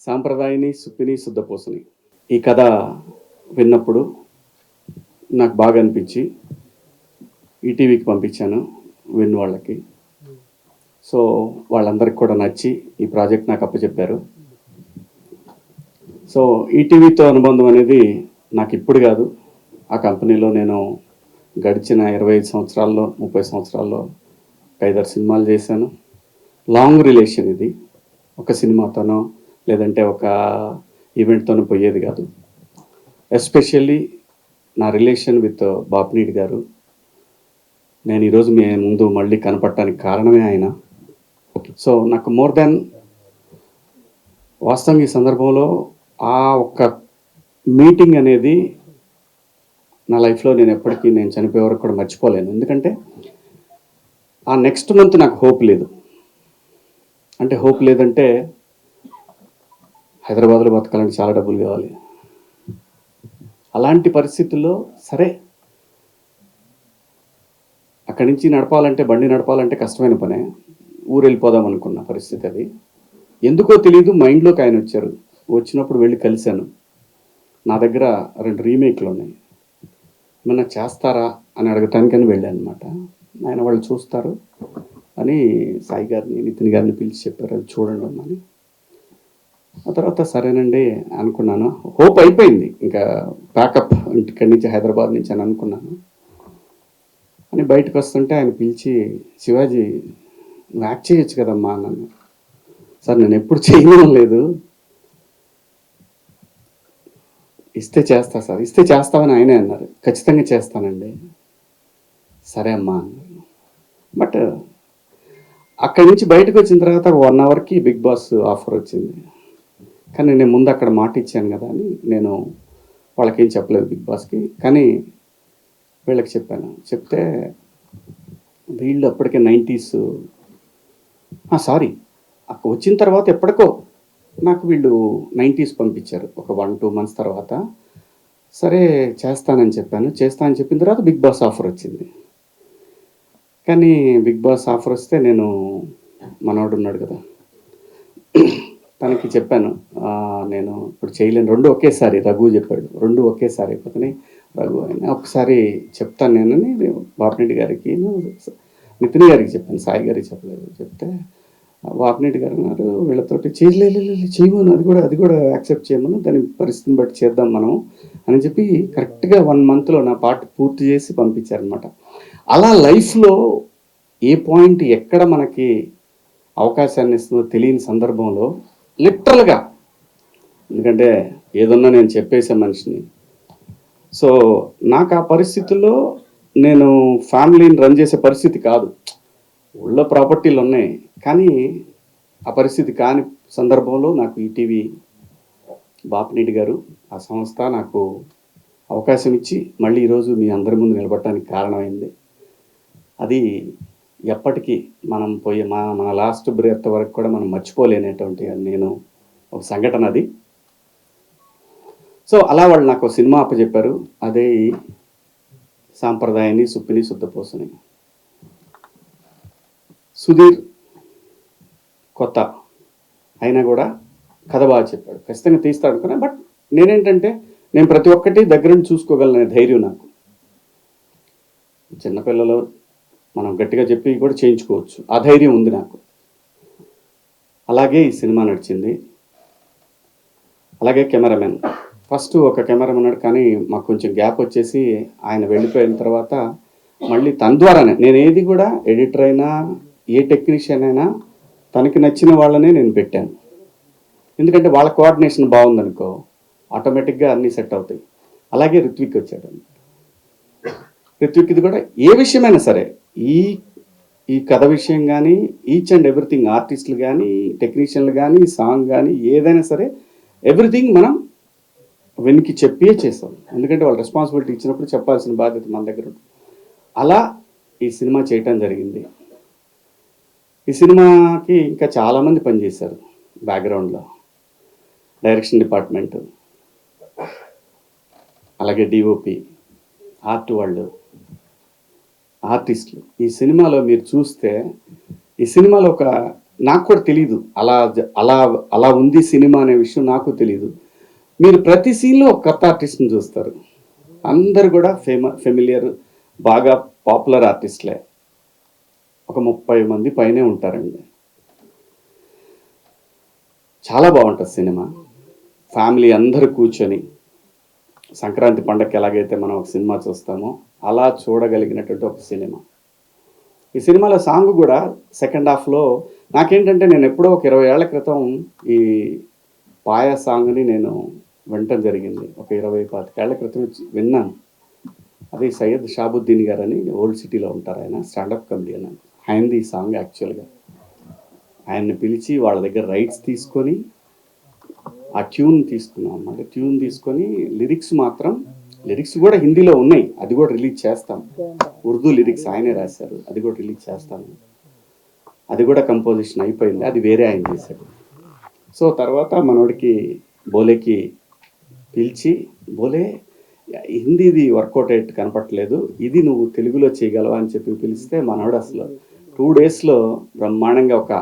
సాంప్రదాయని సుప్పిని శుద్ధపూసని ఈ కథ విన్నప్పుడు నాకు బాగా అనిపించి ఈటీవీకి పంపించాను విన్ వాళ్ళకి. సో వాళ్ళందరికీ కూడా నచ్చి ఈ ప్రాజెక్ట్ నాకు అప్పచెప్పారు. సో ఈటీవీతో అనుబంధం అనేది నాకు ఇప్పుడు కాదు, ఆ కంపెనీలో నేను గడిచిన 25 సంవత్సరాల్లో 30 సంవత్సరాల్లో 5-6 సినిమాలు చేశాను. లాంగ్ రిలేషన్ ఇది, ఒక సినిమాతోనో లేదంటే ఒక ఈవెంట్తోనో పోయేది కాదు. ఎస్పెషల్లీ నా రిలేషన్ విత్ బాపినీడి గారు, నేను ఈరోజు మీ ముందు మళ్ళీ కనపడటానికి కారణమే ఆయన. సో నాకు మోర్ దాన్ వాస్తవంగా ఈ సందర్భంలో ఆ ఒక్క మీటింగ్ అనేది నా లైఫ్లో నేను ఎప్పటికీ నేను చనిపోయే వరకు కూడా మర్చిపోలేను. ఎందుకంటే ఆ నెక్స్ట్ మంత్ నాకు హోప్ లేదు. అంటే హోప్ లేదంటే హైదరాబాద్లో బతకాలంటే చాలా డబ్బులు కావాలి. అలాంటి పరిస్థితుల్లో సరే అక్కడి నుంచి నడపాలంటే, బండి నడపాలంటే కష్టమైన పనే. ఊరు వెళ్ళిపోదాం అనుకున్న పరిస్థితి అది. ఎందుకో తెలియదు మైండ్లోకి ఆయన వచ్చారు. వచ్చినప్పుడు వెళ్ళి కలిశాను. నా దగ్గర 2 రీమేక్లు ఉన్నాయి, ఏమన్నా చేస్తారా అని అడగటానికని వెళ్ళాను అనమాట. ఆయన వాళ్ళు చూస్తారు అని సాయి గారిని, నితిన్ గారిని పిలిచి చెప్పారు, అది చూడండి అమ్మని. ఆ తర్వాత సరేనండి అనుకున్నాను. హోప్ అయిపోయింది, ఇంకా ప్యాకప్ ఇక్కడి నుంచి హైదరాబాద్ నుంచి అని అనుకున్నాను. అని బయటకు వస్తుంటే ఆయన పిలిచి, శివాజీ నువ్వు యాక్ట్ చేయొచ్చు కదమ్మా అన్నాను. సార్ నేను ఎప్పుడు చేయడం లేదు, ఇస్తే చేస్తా సార్. ఇస్తే చేస్తామని ఆయనే అన్నారు. ఖచ్చితంగా చేస్తానండి. సరే అమ్మా అన్నారు. బట్ అక్కడి నుంచి బయటకు వచ్చిన తర్వాత 1 అవర్కి బిగ్ బాస్ ఆఫర్ వచ్చింది. కానీ నేను ముందు అక్కడ మాట ఇచ్చాను కదా అని నేను వాళ్ళకేం చెప్పలేదు బిగ్ బాస్కి. కానీ వీళ్ళకి చెప్పాను. చెప్తే వీళ్ళు అప్పటికే 90s సారీ అక్కడ వచ్చిన తర్వాత ఎప్పటికో నాకు వీళ్ళు 90s పంపించారు ఒక 1-2 మంత్స్ తర్వాత. సరే చేస్తానని చెప్పాను. చేస్తానని చెప్పిన తర్వాత బిగ్ బాస్ ఆఫర్ వచ్చింది. కానీ బిగ్ బాస్ ఆఫర్ వస్తే నేను, మనోడు ఉన్నాడు కదా, తనకి చెప్పాను నేను ఇప్పుడు చేయలేను, 2 ఒకేసారి. రఘు చెప్పాడు 2 ఒకేసారి అయిపోతున్నాయి. రఘు అయినా ఒకసారి చెప్తాను నేనని బాపినీడి గారికి, నితిన్ గారికి చెప్పాను, సాయి గారికి చెప్పలేదు. చెప్తే బాపినీడి గారు అన్నారు వీళ్ళతోటి చేయమను, అది కూడా యాక్సెప్ట్ చేయమను, దాని పరిస్థితిని బట్టి చేద్దాం మనం అని చెప్పి కరెక్ట్గా 1 మంత్లో నా పార్ట్ పూర్తి చేసి పంపించారనమాట. అలా లైఫ్లో ఏ పాయింట్ ఎక్కడ మనకి అవకాశాన్ని ఇస్తుందో తెలియని సందర్భంలో లిటరల్గా, ఎందుకంటే ఏదన్నా నేను చెప్పేసే మనిషిని. సో నాకు ఆ పరిస్థితుల్లో నేను ఫ్యామిలీని రన్ చేసే పరిస్థితి కాదు. ఊళ్ళో ప్రాపర్టీలు ఉన్నాయి, కానీ ఆ పరిస్థితి కాని సందర్భంలో నాకు ఈటీవీ బాపినీడి గారు, ఆ సంస్థ నాకు అవకాశం ఇచ్చి మళ్ళీ ఈరోజు మీ అందరి ముందు నిలబడటానికి కారణమైంది. అది ఎప్పటికీ మనం పోయే మన లాస్ట్ బ్రేత్ వరకు కూడా మనం మర్చిపోలేనటువంటి నేను ఒక సంఘటన అది. సో అలా వాళ్ళు నాకు సినిమా అప్పచెప్పారు. అదే ఈ సాంప్రదాయాన్ని సుప్పిని శుద్ధపూసని. సుధీర్ కొత్త అయినా కూడా కథ బాగా చెప్పాడు, ఖచ్చితంగా తీస్తాడు అనుకున్నా. బట్ నేనేంటంటే నేను ప్రతి ఒక్కటి దగ్గరుండి చూసుకోగలనే ధైర్యం నాకు. చిన్నపిల్లలు మనం గట్టిగా చెప్పి కూడా చేయించుకోవచ్చు, ఆ ధైర్యం ఉంది నాకు. అలాగే ఈ సినిమా నడిచింది. అలాగే కెమెరామెన్, ఫస్ట్ ఒక కెమెరామెన్ ఉన్నాడు, కానీ మాకు కొంచెం గ్యాప్ వచ్చేసి ఆయన వెళ్ళిపోయిన తర్వాత మళ్ళీ తన ద్వారానే నేను ఏది కూడా, ఎడిటర్ అయినా ఏ టెక్నీషియన్ అయినా తనకి నచ్చిన వాళ్ళనే నేను పెట్టాను. ఎందుకంటే వాళ్ళ కోఆర్డినేషన్ బాగుందనుకో ఆటోమేటిక్గా అన్నీ సెట్ అవుతాయి. అలాగే రిత్విక్ వచ్చాడు. రిత్విక్ది కూడా ఏ విషయమైనా సరే, ఈ కథ విషయం కానీ, ఈచ్ అండ్ ఎవ్రీథింగ్, ఆర్టిస్టులు కానీ, టెక్నీషియన్లు కానీ, సాంగ్ కానీ, ఏదైనా సరే ఎవ్రీథింగ్ మనం వెనక్కి చెప్పే చేస్తాం. ఎందుకంటే వాళ్ళు రెస్పాన్సిబిలిటీ ఇచ్చినప్పుడు చెప్పాల్సిన బాధ్యత మన దగ్గర ఉంటుంది. అలా ఈ సినిమా చేయటం జరిగింది. ఈ సినిమాకి ఇంకా చాలామంది పనిచేశారు బ్యాక్గ్రౌండ్లో, డైరెక్షన్ డిపార్ట్మెంటు, అలాగే డిఓపి, ఆర్ట్ వాళ్ళు, ఆర్టిస్టులు. ఈ సినిమాలో మీరు చూస్తే ఈ సినిమాలో ఒక నాకు కూడా తెలీదు, అలా అలా ఉంది సినిమా అనే విషయం నాకు తెలీదు. మీరు ప్రతి సీన్లో ఒక కొత్త ఆర్టిస్ట్ని చూస్తారు. అందరు కూడా ఫెమిలియర్, బాగా పాపులర్ ఆర్టిస్ట్లే. ఒక 30 మంది పైనే ఉంటారండి. చాలా బాగుంటుంది సినిమా. ఫ్యామిలీ అందరూ కూర్చొని సంక్రాంతి పండగకి ఎలాగైతే మనం ఒక సినిమా చూస్తామో అలా చూడగలిగినటువంటి ఒక సినిమా. ఈ సినిమాలో సాంగ్ కూడా సెకండ్ హాఫ్లో నాకేంటంటే, నేను ఎప్పుడో ఒక 20 ఏళ్ల క్రితం ఈ పాయ సాంగ్ని నేను వినటం జరిగింది. ఒక 20-25 ఏళ్ల క్రితం విన్నాను. అది సయ్యద్ షాబుద్దీన్ గారు అని ఓల్డ్ సిటీలో ఉంటారు, ఆయన స్టాండప్ కమెడియన్. ఆయనది ఈ సాంగ్ యాక్చువల్గా. ఆయన్ని పిలిచి వాళ్ళ దగ్గర రైట్స్ తీసుకొని ఆ ట్యూన్ తీసుకున్నాం అన్నమాట. ట్యూన్ తీసుకొని లిరిక్స్ కూడా హిందీలో ఉన్నాయి, అది కూడా రిలీజ్ చేస్తాం. ఉర్దూ లిరిక్స్ ఆయనే రాశారు, అది కూడా రిలీజ్ చేస్తాను. అది కూడా కంపోజిషన్ అయిపోయింది, అది వేరే ఆయన చేశాడు. సో తర్వాత మనోడికి బోలేకి పిలిచి, బోలే హిందీది వర్కౌట్ అయ్యేట్టు కనపట్లేదు, ఇది నువ్వు తెలుగులో చేయగలవా అని చెప్పి పిలిస్తే మనోడు అసలు 2 డేస్లో బ్రహ్మాండంగా ఒక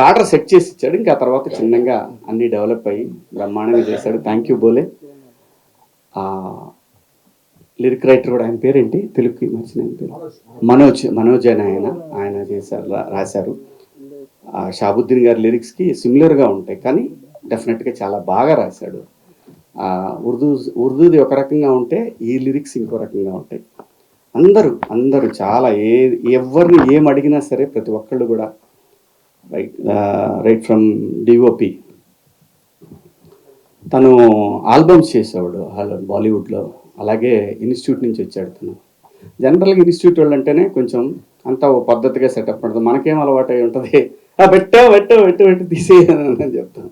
ఆర్డర్ సెట్ చేసి ఇచ్చాడు. ఇంకా తర్వాత చిన్నగా అన్నీ డెవలప్ అయ్యి బ్రహ్మాండంగా చేశాడు. Thank you Bole. Lyric writer కూడా, ఆయన పేరేంటి తెలుగుకి మర్చిన పేరు, మనోజ్ అని ఆయన చేశారు, రాశారు. షాబుద్దీన్ గారి లిరిక్స్కి సిమిలర్గా ఉంటాయి, కానీ డెఫినెట్గా చాలా బాగా రాశాడు. ఉర్దూది ఒక రకంగా ఉంటే ఈ లిరిక్స్ ఇంకో రకంగా ఉంటాయి. అందరూ చాలా ఎవరిని ఏం అడిగినా సరే ప్రతి ఒక్కళ్ళు కూడా రైట్ ఫ్రమ్ డిఓపి, తను ఆల్బమ్స్ చేసేవాడు బాలీవుడ్లో. అలాగే ఇన్స్టిట్యూట్ నుంచి వచ్చాడు తను. జనరల్గా ఇన్స్టిట్యూట్ వాళ్ళు అంటేనే కొంచెం అంతా ఓ పద్ధతిగా సెటప్ ఉంటుంది. మనకేం అలవాటు అయి ఉంటుంది, పెట్టు తీసేయని చెప్తాను.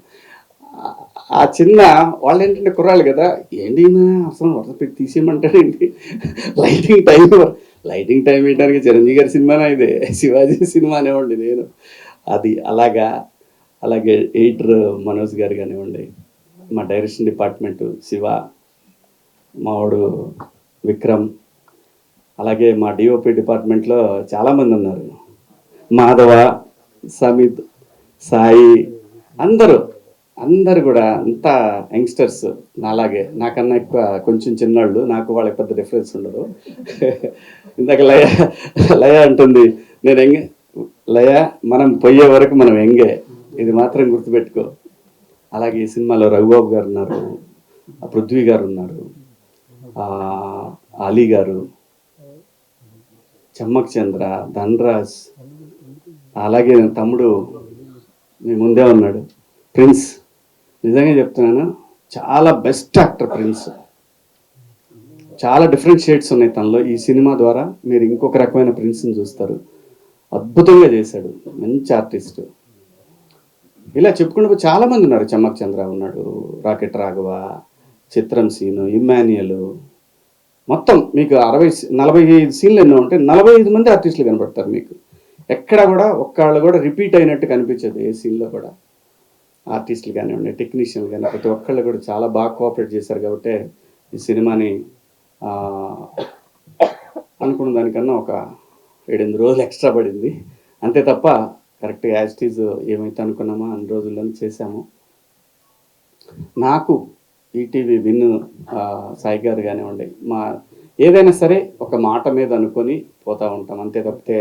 ఆ చిన్న వాళ్ళు ఏంటంటే కుర్రాళ్ళు కదా, ఏంటి అసలు వరుస పెట్టి తీసేయమంటాడేంటి, లైటింగ్ టైం ఏంటానికి చిరంజీవి గారి సినిమానే ఇదే, శివాజీ సినిమా అనేవ్వండి నేను. అది అలాగే ఎడిటర్ మనోజ్ గారు కానివ్వండి, మా డైరెక్షన్ డిపార్ట్మెంటు శివ, మావాడు విక్రమ్, అలాగే మా డిఓపి డిపార్ట్మెంట్లో చాలామంది ఉన్నారు, మాధవ, సమిత్, సాయి, అందరూ కూడా అంతా యంగ్స్టర్స్. అలాగే నాకన్నా ఎక్కువ కొంచెం చిన్నాళ్ళు, నాకు వాళ్ళకి పెద్ద డిఫరెన్స్ ఉండదు. ఇందాక లయ అంటుంది, నేను లయ మనం పోయే వరకు మనం ఎంగే, ఇది మాత్రం గుర్తుపెట్టుకో. అలాగే ఈ సినిమాలో రఘుబాబు గారు ఉన్నారు, పృథ్వీ గారు ఉన్నారు, అలీ గారు, చమ్మక్ చంద్ర, ధనరాజ్, అలాగే తమ్ముడు మీ ముందే ఉన్నాడు ప్రిన్స్. నిజంగా చెప్తున్నాను, చాలా బెస్ట్ యాక్టర్ ప్రిన్స్. చాలా డిఫరెంట్ షేడ్స్ ఉన్నాయి తనలో. ఈ సినిమా ద్వారా మీరు ఇంకొక రకమైన ప్రిన్స్ని చూస్తారు. అద్భుతంగా చేశాడు, మంచి ఆర్టిస్ట్. ఇలా చెప్పుకుంటూ చాలామంది ఉన్నారు. చమ్మక్ చంద్ర ఉన్నాడు, రాకెట్ రాఘవ, చిత్రం సీను, ఇమ్మాన్యుయల్, మొత్తం మీకు 45 సీన్లు ఎన్నో ఉంటే 45 మంది ఆర్టిస్టులు కనబడతారు మీకు. ఎక్కడ కూడా ఒక్కళ్ళు కూడా రిపీట్ అయినట్టు కనిపించదు ఏ సీన్లో కూడా. ఆర్టిస్టులు కానివ్వండి, టెక్నీషియన్లు కానీ ప్రతి ఒక్కళ్ళు కూడా చాలా బాగా కోఆపరేట్ చేశారు. కాబట్టి ఈ సినిమాని అనుకున్న దానికన్నా ఒక 7-8 రోజులు ఎక్స్ట్రా పడింది అంతే తప్ప, కరెక్ట్గా యాజ్ ఇట్ ఈజ్ ఏమైతే అనుకున్నామో అన్ని రోజుల్లోనే చేశాము. నాకు ఈటీవీ విన్ సాయి గారు కానివ్వండి, ఏదైనా సరే ఒక మాట మీద అనుకొని పోతూ ఉంటాం అంతే తప్పితే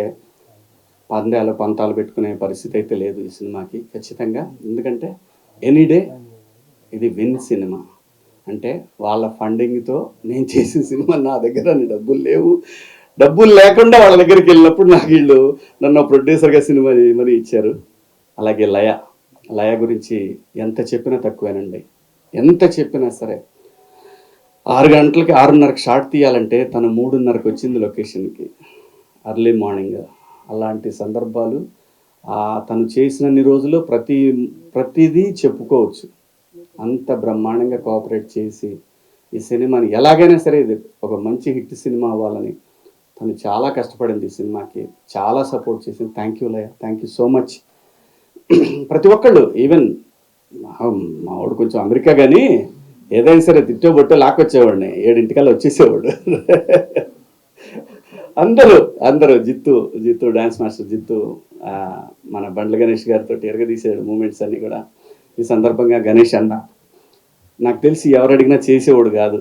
పంతాలు పెట్టుకునే పరిస్థితి అయితే లేదు ఈ సినిమాకి ఖచ్చితంగా. ఎందుకంటే ఎనీడే ఇది విన్ సినిమా అంటే వాళ్ళ ఫండింగ్తో నేను చేసిన సినిమా. నా దగ్గర డబ్బులు లేకుండా వాళ్ళ దగ్గరికి వెళ్ళినప్పుడు నాకు వీళ్ళు నన్ను ప్రొడ్యూసర్గా సినిమా మరి ఇచ్చారు. అలాగే లయ గురించి ఎంత చెప్పినా తక్కువేనండి. ఎంత చెప్పినా సరే 6 గంటలకి 6:30కి షాట్ తీయాలంటే తను 3:30కి వచ్చింది లొకేషన్కి, అర్లీ మార్నింగ్. అలాంటి సందర్భాలు తను చేసినన్ని రోజులు ప్రతిదీ చెప్పుకోవచ్చు. అంత బ్రహ్మాండంగా కోఆపరేట్ చేసి ఈ సినిమాని ఎలాగైనా సరే ఇది ఒక మంచి హిట్ సినిమా అవ్వాలని తను చాలా కష్టపడింది. ఈ సినిమాకి చాలా సపోర్ట్ చేసింది. Thank you Laya, thank you so much. ప్రతి ఒక్కళ్ళు, ఈవెన్ మా వాడు కొంచెం అమెరికా కానీ ఏదైనా సరే తిట్టో లాక్కొచ్చేవాడిని, 7:00 వచ్చేసేవాడు. అందరూ జిత్తు డాన్స్ మాస్టర్ జిత్తు, మన బండ్ల గణేష్ గారితో ఎరగదీసాడు మూమెంట్స్ అన్నీ కూడా. ఈ సందర్భంగా గణేష్ అన్న నాకు తెలిసి ఎవరు అడిగినా చేసేవాడు కాదు,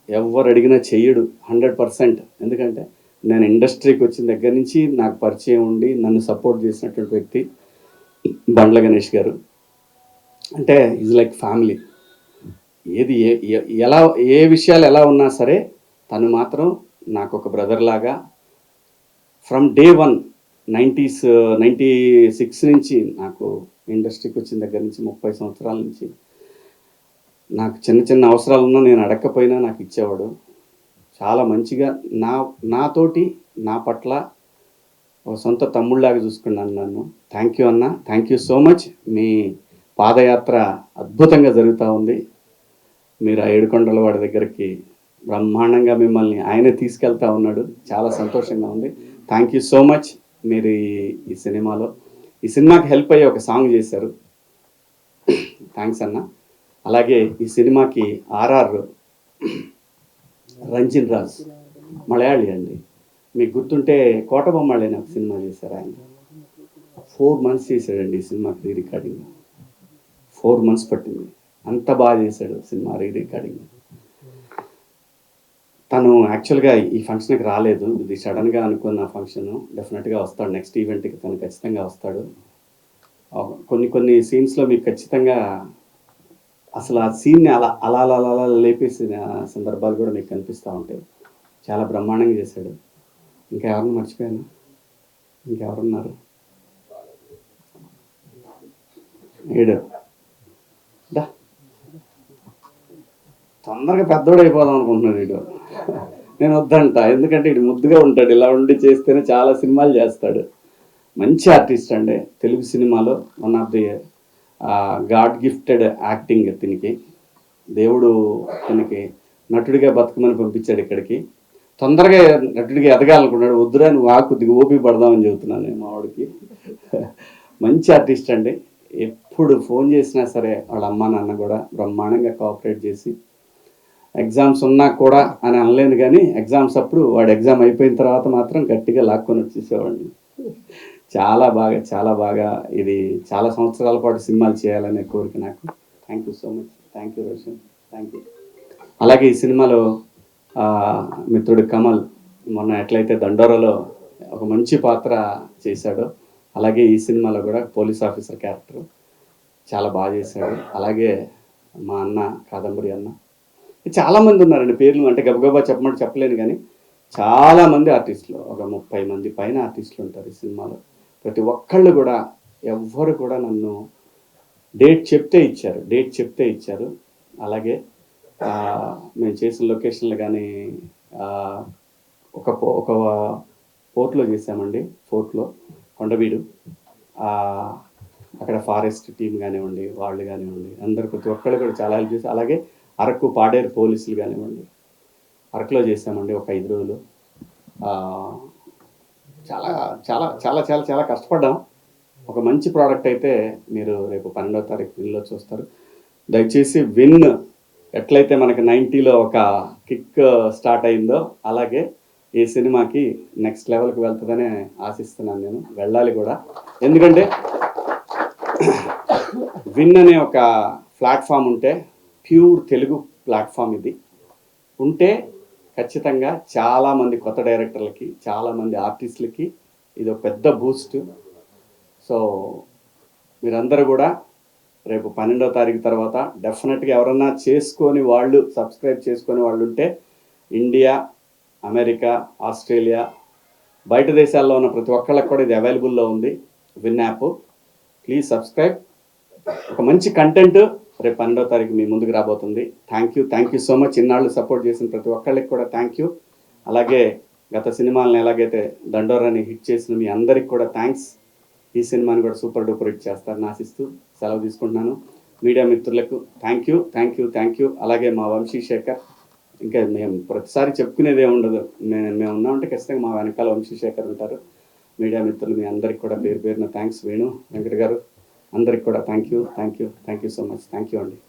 ఎవరు అడిగినా చెయ్యడు 100%. ఎందుకంటే నేను ఇండస్ట్రీకి వచ్చిన దగ్గర నుంచి నాకు పరిచయం ఉండి నన్ను సపోర్ట్ చేసినటువంటి వ్యక్తి బండ్ల గణేష్ గారు. అంటే ఈజ్ లైక్ ఫ్యామిలీ. ఏది ఎలా ఏ విషయాలు ఎలా ఉన్నా సరే తను మాత్రం నాకు ఒక బ్రదర్ లాగా ఫ్రమ్ డే 1 96 నుంచి నాకు ఇండస్ట్రీకి వచ్చిన దగ్గర నుంచి 30 సంవత్సరాల నుంచి నాకు చిన్న చిన్న అవసరాలున్నా నేను అడగకపోయినా నాకు ఇచ్చేవాడు. చాలా మంచిగా నాతోటి నా పట్ల ఒక సొంత తమ్ముళ్ళలాగా చూసుకున్నాను నన్ను. థ్యాంక్ యూ అన్న, థ్యాంక్ యూ సో మచ్. మీ పాదయాత్ర అద్భుతంగా జరుగుతూ ఉంది. మీరు ఆ ఏడుకొండల వాడి దగ్గరికి బ్రహ్మాండంగా మిమ్మల్ని ఆయనే తీసుకెళ్తా ఉన్నాడు. చాలా సంతోషంగా ఉంది. Thank you so much. మీరు ఈ సినిమాకి హెల్ప్ అయ్యి ఒక సాంగ్ చేశారు. థ్యాంక్స్ అన్న. అలాగే ఈ సినిమాకి ఆర్ఆర్ రంజిన్ రాజ్ మలయాళీ అండి. మీకు గుర్తుంటే కోటబొమ్మాళ్ళని ఒక సినిమా చేశారు ఆయన. 4 months చేశాడండి ఈ సినిమాకి రీ రికార్డింగ్. 4 months పట్టింది. అంత బాగా చేశాడు సినిమా రీ రికార్డింగ్. తను యాక్చువల్గా ఈ ఫంక్షన్కి రాలేదు, ఇది సడన్గా అనుకున్న ఫంక్షన్. డెఫినెట్గా వస్తాడు నెక్స్ట్ ఈవెంట్కి, తను ఖచ్చితంగా వస్తాడు. కొన్ని సీన్స్లో మీకు ఖచ్చితంగా అసలు ఆ సీన్ని అలా అలా అలా అలా లేపేసిన సందర్భాలు కూడా మీకు కనిపిస్తూ ఉంటాయి. చాలా బ్రహ్మాండంగా చేశాడు. ఇంకా ఎవరన్నా మర్చిపోయాను? ఇంకెవరున్నారు? ఏడు దా తొందరగా పెద్దోడు అయిపోదాం అనుకుంటున్నాడు వీడు. నేను వద్దంట, ఎందుకంటే ఇటు ముద్దుగా ఉంటాడు, ఇలా ఉండి చేస్తేనే చాలా సినిమాలు చేస్తాడు. మంచి ఆర్టిస్ట్ అండి. తెలుగు సినిమాలో one of the God gifted acting. దీనికి దేవుడు దీనికి నటుడిగా బతుకమని పంపించాడు ఇక్కడికి. తొందరగా నటుడిగా ఎదగాలనుకున్నాడు. వద్దురా నువ్వు కొద్దిగా ఓపిక పడదామని చెబుతున్నాను నేను మా వాడికి. మంచి ఆర్టిస్ట్ అండి. ఎప్పుడు ఫోన్ చేసినా సరే వాళ్ళ అమ్మ నాన్న కూడా బ్రహ్మాండంగా కోఆపరేట్ చేసి, ఎగ్జామ్స్ ఉన్నా కూడా అని అనలేను కానీ ఎగ్జామ్స్ అప్పుడు వాడు ఎగ్జామ్ అయిపోయిన తర్వాత మాత్రం గట్టిగా లాక్కొని వచ్చేసేవాడిని. చాలా బాగా ఇది చాలా సంవత్సరాల పాటు సినిమాలు చేయాలనే కోరిక నాకు. Thank you so much. Thank you Roshan, thank you. అలాగే ఈ సినిమాలో మిత్రుడు కమల్ మొన్న ఎట్లయితే దండోరలో ఒక మంచి పాత్ర చేశాడో, అలాగే ఈ సినిమాలో కూడా పోలీస్ ఆఫీసర్ క్యారెక్టర్ చాలా బాగా చేశాడు. అలాగే మా అన్న కాదంబరి అన్న, చాలామంది ఉన్నారండి. పేర్లు అంటే గబగబా చెప్పమంటే చెప్పలేను కానీ చాలామంది ఆర్టిస్టులు, ఒక 30 మంది పైన ఆర్టిస్టులు ఉంటారు ఈ సినిమాలో. ప్రతి ఒక్కళ్ళు కూడా ఎవ్వరు కూడా నన్ను డేట్ చెప్తే ఇచ్చారు. అలాగే మేము చేసిన లొకేషన్లు కానీ ఒక పోర్ట్లో చేసామండి. ఫోర్ట్లో కొండవీడు, అక్కడ ఫారెస్ట్ టీం కానివ్వండి, వాళ్ళు కానివ్వండి, అందరు ప్రతి ఒక్కళ్ళు కూడా చాలా హెల్ప్ చేశారు. అలాగే అరకు పాడేరు పోలీసులు కానివ్వండి, అరకులో చేసామండి ఒక 5 రోజులు. చాలా చాలా చాలా చాలా చాలా కష్టపడ్డాం. ఒక మంచి ప్రోడక్ట్ అయితే మీరు రేపు 12వ తారీఖు విన్లో చూస్తారు. దయచేసి విన్ ఎట్లయితే మనకి 90లో ఒక కిక్ స్టార్ట్ అయిందో అలాగే ఈ సినిమాకి నెక్స్ట్ లెవెల్కి వెళ్తుందని ఆశిస్తున్నాను. నేను వెళ్ళాలి కూడా. ఎందుకంటే విన్ అనే ఒక ప్లాట్ఫామ్ ఉంటే, ప్యూర్ తెలుగు ప్లాట్ఫామ్ ఇది ఉంటే ఖచ్చితంగా చాలామంది కొత్త డైరెక్టర్లకి, చాలామంది ఆర్టిస్టులకి ఇది ఒక పెద్ద బూస్ట్. సో మీరందరూ కూడా రేపు 12వ తారీఖు తర్వాత డెఫినెట్గా ఎవరన్నా సబ్స్క్రైబ్ చేసుకొని వాళ్ళు ఉంటే, ఇండియా, అమెరికా, ఆస్ట్రేలియా, బయట దేశాల్లో ఉన్న ప్రతి ఒక్కళ్ళకి కూడా ఇది అవైలబుల్లో ఉంది విన్ యాప్. Please subscribe. ఒక మంచి కంటెంట్ రేపు 12వ తారీఖు మీ ముందుకు రాబోతుంది. Thank you so much. ఇన్నాళ్ళు సపోర్ట్ చేసిన ప్రతి ఒక్కళ్ళకి కూడా థ్యాంక్ యూ. అలాగే గత సినిమాలను ఎలాగైతే దండోరాని హిట్ చేసిన మీ అందరికి కూడా థ్యాంక్స్. ఈ సినిమాని కూడా సూపర్ డూపర్ హిట్ చేస్తారని ఆశిస్తూ సెలవు తీసుకుంటున్నాను. మీడియా మిత్రులకు థ్యాంక్ యూ. అలాగే మా వంశీశేఖర్, ఇంకా మేము ప్రతిసారి చెప్పుకునేదే ఉండదు, మేము ఉన్నామంటే ఖచ్చితంగా మా వెనకాల వంశీశేఖర్ ఉంటారు. మీడియా మిత్రులు మీ అందరికి కూడా పేరున థ్యాంక్స్. వేణు వెంకట గారు అందరికి కూడా thank you so much. Thank you అండి.